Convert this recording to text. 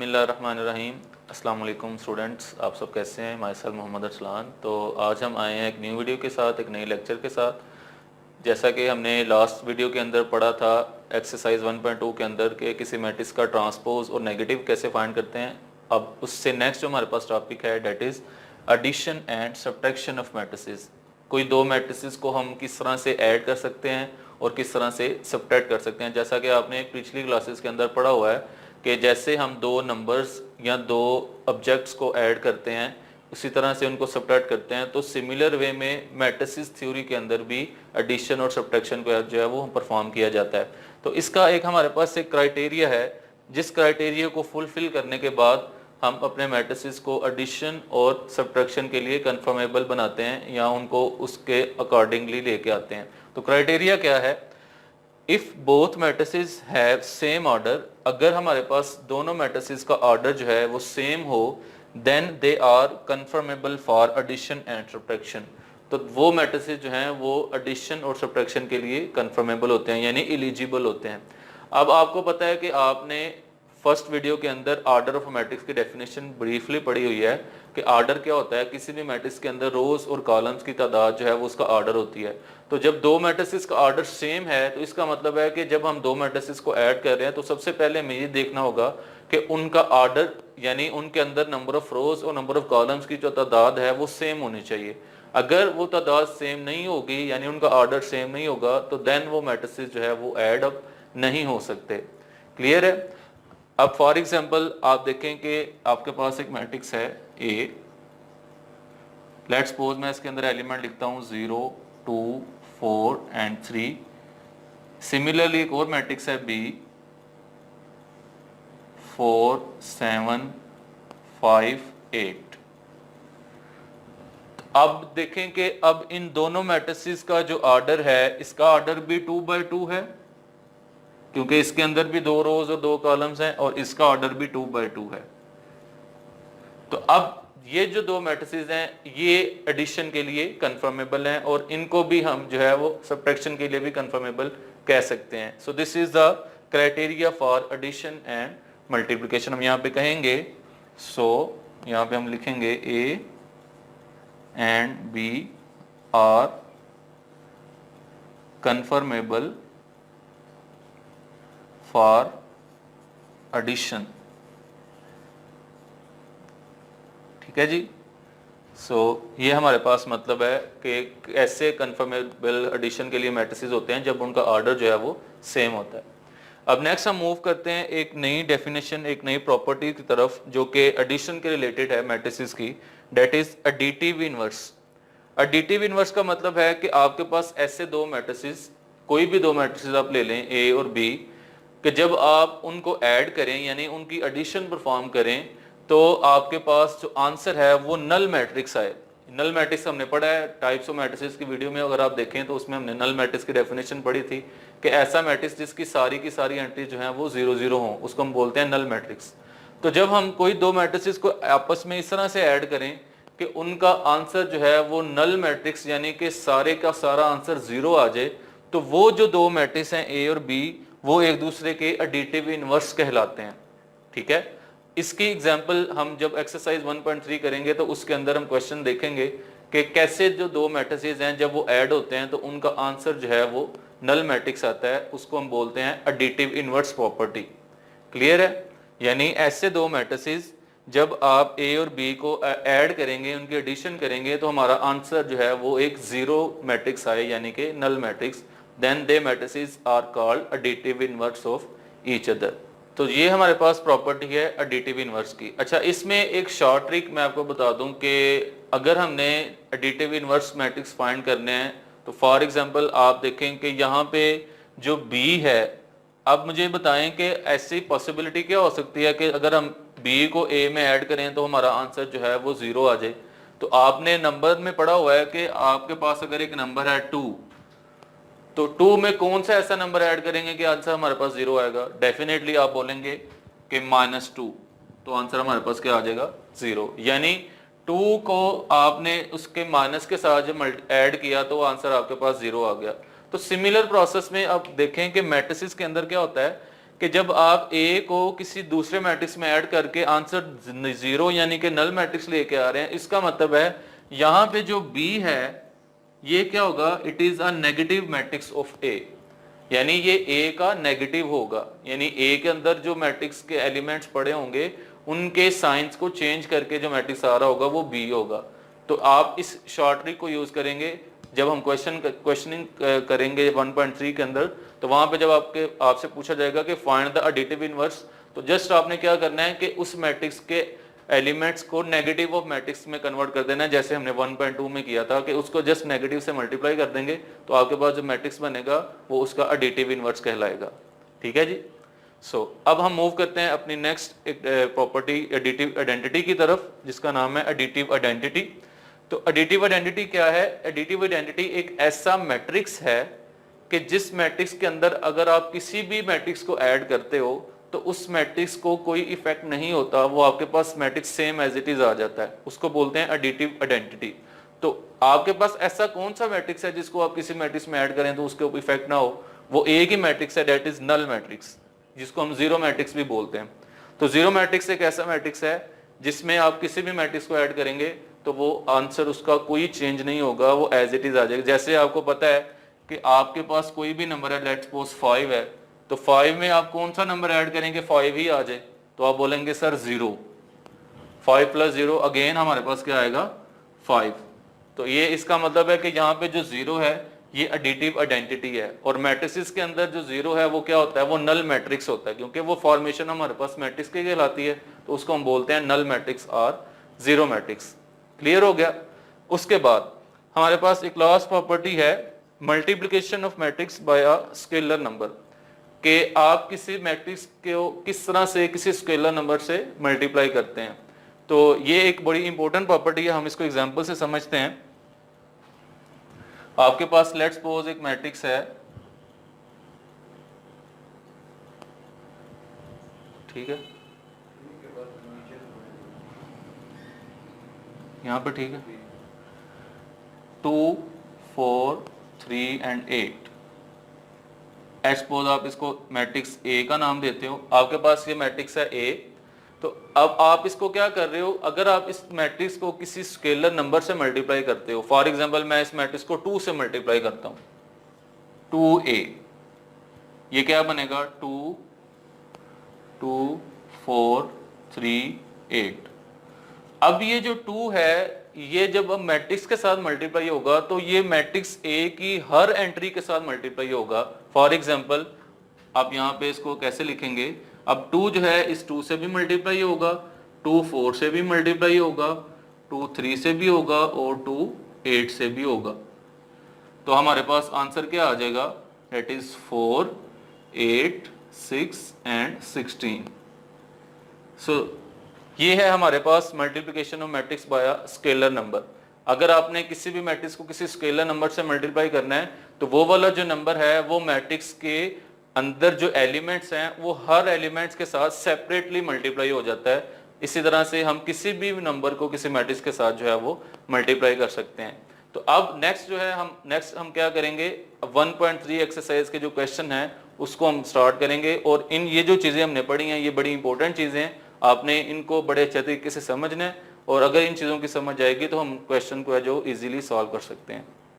बिस्मिल्लाहिर्रहमानिर्रहीम। अस्सलाम वालेकुम स्टूडेंट्स, आप सब कैसे हैं? Myself Mohammad Arsalan. तो आज हम आए हैं एक न्यू वीडियो के साथ, एक नई लेक्चर के साथ। जैसा कि हमने लास्ट वीडियो के अंदर पढ़ा था एक्सरसाइज 1.2 के अंदर के किसी मैट्रिक्स का ट्रांसपोज और नेगेटिव कैसे फाइंड करते हैं। अब उससे नेक्स्ट जो हमारे पास टॉपिक है that is addition and subtraction of matrices. कोई दो मैट्रिसेस को हम किस तरह से ऐड कर सकते हैं और किस तरह से सब्ट्रैक्ट कर सकते हैं। जैसा कि आपने पिछली क्लासेस के अंदर पढ़ा हुआ है कि जैसे हम दो नंबर्स या दो ऑब्जेक्ट्स को ऐड करते हैं उसी तरह से उनको सब्ट्रैक्ट करते हैं, तो सिमिलर वे में मैट्रिसेस थ्योरी के अंदर भी एडिशन और सब्ट्रैक्शन को जो है वो परफॉर्म किया जाता है। तो इसका एक हमारे पास एक क्राइटेरिया है, जिस क्राइटेरिया को फुलफिल करने के बाद हम अपने मैट्रिसेस को एडिशन और सब्ट्रैक्शन के लिए कन्फर्मेबल बनाते हैं या उनको उसके अकॉर्डिंगली लेके आते हैं। तो क्राइटेरिया क्या है? If both matrices have same order, अगर हमारे पास दोनों मैट्रिसेस का ऑर्डर जो है वो सेम हो, then they are conformable for addition and subtraction. तो वो मैट्रिसेस जो हैं वो एडिशन और सब्ट्रैक्शन के लिए कन्फर्मेबल होते हैं, यानी एलिजिबल होते हैं। अब आपको पता है कि आपने फर्स्ट वीडियो के अंदर ऑर्डर ऑफ मैट्रिक्स की डेफिनेशन ब्रीफली पढ़ी हुई है कि ऑर्डर क्या होता है। किसी भी मैट्रिक्स के अंदर रोज और कॉलम्स की तादाद जो है वो उसका ऑर्डर होती है। तो जब दो मैट्रिसेस का ऑर्डर सेम है तो इसका मतलब है कि जब हम दो मैट्रिसेस को ऐड कर रहे हैं तो सबसे पहले हमें ये देखना होगा कि उनका ऑर्डर यानी उनके अंदर नंबर ऑफ रोज और नंबर ऑफ कॉलम्स की जो तादाद है वो सेम होनी चाहिए। अगर वो तादाद सेम नहीं होगी यानी उनका ऑर्डर सेम नहीं होगा तो देन वो मैट्रिसेस जो है वो ऐड अप नहीं हो सकते। क्लियर है? अब फॉर एग्जाम्पल आप देखें कि आपके पास एक मैट्रिक्स है ए। लेट्स सपोज मैं इसके अंदर एलिमेंट लिखता हूँ 0, 2, 4 एंड 3। सिमिलरली एक और मैट्रिक्स है बी 4, 7, 5, 8। अब देखें कि अब इन दोनों मैट्रिसेस का जो ऑर्डर है इसका ऑर्डर भी 2/2 है, क्योंकि इसके अंदर भी दो रोज और दो कॉलम्स हैं और इसका ऑर्डर भी 2/2 है। तो अब ये जो दो मैट्रिसेस हैं ये एडिशन के लिए कंफर्मेबल हैं और इनको भी हम जो है वो सब्ट्रैक्शन के लिए भी कंफर्मेबल कह सकते हैं। So this is the criteria for addition and multiplication. हम यहाँ पे कहेंगे, सो यहाँ पे हम लिखेंगे A and B are conformable for addition. ठीक है जी। सो ये हमारे पास मतलब है कि ऐसे कंफर्मेबल एडिशन के लिए मैट्रिसेस होते हैं जब उनका ऑर्डर जो है वो सेम होता है। अब नेक्स्ट हम मूव करते हैं एक नई डेफिनेशन, एक नई प्रॉपर्टी की तरफ जो कि एडिशन के रिलेटेड है मैट्रिसेस की, that is additive inverse. Additive inverse का मतलब है कि आपके पास ऐसे दो मैट्रिसेस, कोई भी दो मैट्रिसेस आप ले लें ए और बी, कि जब आप उनको ऐड करें यानी उनकी एडिशन परफॉर्म करें तो आपके पास जो आंसर है वो नल मैट्रिक्स आए। नल मैट्रिक्स हमने पढ़ा है टाइप्स ऑफ मैट्रिसेस की वीडियो में, अगर आप देखें तो उसमें हमने नल मैट्रिक्स की डेफिनेशन पढ़ी थी कि ऐसा मैट्रिक्स जिसकी सारी की सारी एंट्री जो है वो 0 0 हो, उसको हम बोलते हैं नल मैट्रिक्स। तो जब हम कोई दो मैट्रिसेस को आपस में इस तरह से ऐड करें कि उनका आंसर जो है वो नल मैट्रिक्स यानी कि सारे का सारा आंसर 0 आ जाए, तो वो जो दो मैट्रिक्स हैं ए और बी वो एक दूसरे के एडिटिव इनवर्स कहलाते हैं। ठीक है, इसकी एग्जांपल हम जब एक्सरसाइज 1.3 करेंगे तो उसके अंदर हम क्वेश्चन देखेंगे कि कैसे जो दो मैट्रिसेस हैं जब वो ऐड होते हैं तो उनका आंसर जो है वो नल मैट्रिक्स आता है, उसको हम बोलते हैं एडिटिव इनवर्स प्रॉपर्टी। क्लियर है? यानी ऐसे दो मैट्रिसेस जब आप ए और बी को ऐड करेंगे, उनकी एडिशन करेंगे तो हमारा आंसर जो है वो एक 0 मैट्रिक्स आए यानी कि null matrix, then they matrices are called additive inverse of each other. तो ये हमारे पास प्रॉपर्टी है एडिटिव इनवर्स की। अच्छा, इसमें एक शॉर्ट ट्रिक मैं आपको बता दूं कि अगर हमने एडिटिव इनवर्स मैट्रिक्स फाइंड करने हैं तो फॉर एग्जांपल आप देखें कि यहाँ पे जो बी है, अब मुझे बताएं कि ऐसी पॉसिबिलिटी क्या हो सकती है कि अगर हम बी को ए में ऐड करें तो हमारा आंसर जो है वो 0 आ जाए। तो आपने नंबर में पढ़ा हुआ है कि आपके पास अगर एक नंबर है 2, तो 2 में कौन सा ऐसा नंबर ऐड करेंगे कि आंसर हमारे पास 0 आएगा? डेफिनेटली आप बोलेंगे कि -2, तो आंसर हमारे पास क्या आ जाएगा? 0। यानी 2 को आपने उसके माइनस के साथ जब ऐड किया तो आंसर आपके पास 0 आ गया। तो सिमिलर प्रोसेस में अब देखें कि मैट्रिसेस के अंदर क्या होता है कि जब आप ए को किसी दूसरे मैट्रिक्स में ऐड करके आंसर 0 यानी कि नल मैट्रिक्स लेके आ रहे हैं, इसका मतलब है यहाँ पे जो बी है ये क्या होगा, it is a negative matrix of A, यानी ये ए का नेगेटिव होगा, यानी ए के अंदर जो मैट्रिक्स के एलिमेंट्स पड़े होंगे उनके साइंस को चेंज करके जो मैट्रिक्स आ रहा होगा वो बी होगा। तो आप इस शॉर्ट ट्रिक को यूज करेंगे जब हम क्वेश्चनिंग करेंगे 1.3 के अंदर, तो वहां पे जब आपसे पूछा जाएगा कि फाइंड द एडिटिव इनवर्स, तो जस्ट आपने क्या करना है कि उस मैट्रिक्स के एलिमेंट्स को नेगेटिव ऑफ मैट्रिक्स में कन्वर्ट कर देना है, जैसे हमने 1.2 में किया था कि उसको जस्ट नेगेटिव से मल्टीप्लाई कर देंगे तो आपके पास जो मैट्रिक्स बनेगा वो उसका एडिटिव इनवर्स कहलाएगा। ठीक है जी। अब हम मूव करते हैं अपनी नेक्स्ट एक प्रॉपर्टी एडिटिव आइडेंटिटी की तरफ, जिसका नाम है एडिटिव आइडेंटिटी। तो एडिटिव आइडेंटिटी क्या है? एडिटिव आइडेंटिटी एक ऐसा मैट्रिक्स है कि जिस मैट्रिक्स के अंदर अगर आप किसी भी मैट्रिक्स को ऐड करते हो तो उस मैट्रिक्स को कोई इफेक्ट नहीं होता, वो आपके पास matrix same as it is आ जाता है, उसको बोलते हैं एडिटिव आइडेंटिटी। तो आपके पास ऐसा कौन सा मैट्रिक्स है जिसको आप किसी मैट्रिक्स में ऐड करें तो उसके ऊपर इफेक्ट ना हो? वो एक ही मैट्रिक्स है, दैट इज नल मैट्रिक्स, जिसको हम जीरो मैट्रिक्स भी बोलते हैं। तो जीरो मैट्रिक्स एक ऐसा मैट्रिक्स है जिसमें आप किसी भी मैट्रिक्स को ऐड करेंगे तो वो आंसर उसका कोई चेंज नहीं होगा, वो एज इट इज आ जाएगा। जैसे आपको पता है कि आपके पास कोई भी नंबर है, लेट्स सपोज 5 है, तो 5 में आप कौन सा नंबर ऐड करेंगे 5 ही आ जाए, तो आप बोलेंगे सर 0, 5 + 0 अगेन हमारे पास क्या आएगा 5। तो ये इसका मतलब है कि यहाँ पे जो 0 है ये एडिटिव आइडेंटिटी है, और मैट्रिसेस के अंदर जो 0 है वो क्या होता है, वो नल मैट्रिक्स होता है, क्योंकि वो फॉर्मेशन हमारे पास मैट्रिक्स की कहलाती है, तो उसको हम बोलते हैं नल मैट्रिक्स और जीरो मैट्रिक्स। क्लियर हो गया? उसके बाद हमारे पास एक लास्ट प्रॉपर्टी है multiplication of matrix by a scalar number, कि आप किसी मैट्रिक्स को किस तरह से किसी स्केलर नंबर से मल्टीप्लाई करते हैं। तो ये एक बड़ी इंपॉर्टेंट प्रॉपर्टी है, हम इसको एग्जांपल से समझते हैं। आपके पास लेट्स सपोज एक मैट्रिक्स है, ठीक है, यहां पर ठीक है, 2, 4, 3 and 8। सपोज आप इसको मैट्रिक्स ए का नाम देते हो, आपके पास ये मैट्रिक्स है ए। तो अब आप इसको क्या कर रहे हो, अगर आप इस मैट्रिक्स को किसी स्केलर नंबर से मल्टीप्लाई करते हो, फॉर एग्जांपल मैं इस मैट्रिक्स को 2 से मल्टीप्लाई करता हूं, 2a, ये क्या बनेगा 2, 2, 4, 3, 8। अब ये जो 2 है ये जब अब मैट्रिक्स के साथ मल्टीप्लाई होगा तो ये मैट्रिक्स ए की हर एंट्री के साथ मल्टीप्लाई होगा। फॉर एग्जांपल आप यहाँ पे इसको कैसे लिखेंगे, अब 2 जो है इस 2 से भी मल्टीप्लाई होगा, 2 4 से भी मल्टीप्लाई होगा, 2 3 से भी होगा और 2 8 से भी होगा। तो हमारे पास आंसर क्या आ जाएगा, दैट इज 4, 8, 6 and 16। सो ये है हमारे पास multiplication of matrix by a scalar number. अगर आपने किसी भी मैट्रिक्स को किसी स्केलर नंबर से मल्टीप्लाई करना है तो वो वाला जो नंबर है वो मैट्रिक्स के अंदर जो एलिमेंट्स हैं वो हर एलिमेंट्स के साथ सेपरेटली मल्टीप्लाई हो जाता है। इसी तरह से हम किसी भी नंबर को किसी मैट्रिक्स के साथ जो है वो मल्टीप्लाई कर सकते हैं। तो अब नेक्स्ट जो है हम क्या करेंगे, 1.3 एक्सरसाइज के जो क्वेश्चन है उसको हम स्टार्ट करेंगे, और इन ये जो चीजें हमने पढ़ी हैं ये बड़ी इंपॉर्टेंट चीजें हैं, आपने इनको बड़े अच्छे तरीके से समझना है, और अगर इन चीज़ों की समझ आएगी तो हम क्वेश्चन को है जो इजीली सॉल्व कर सकते हैं।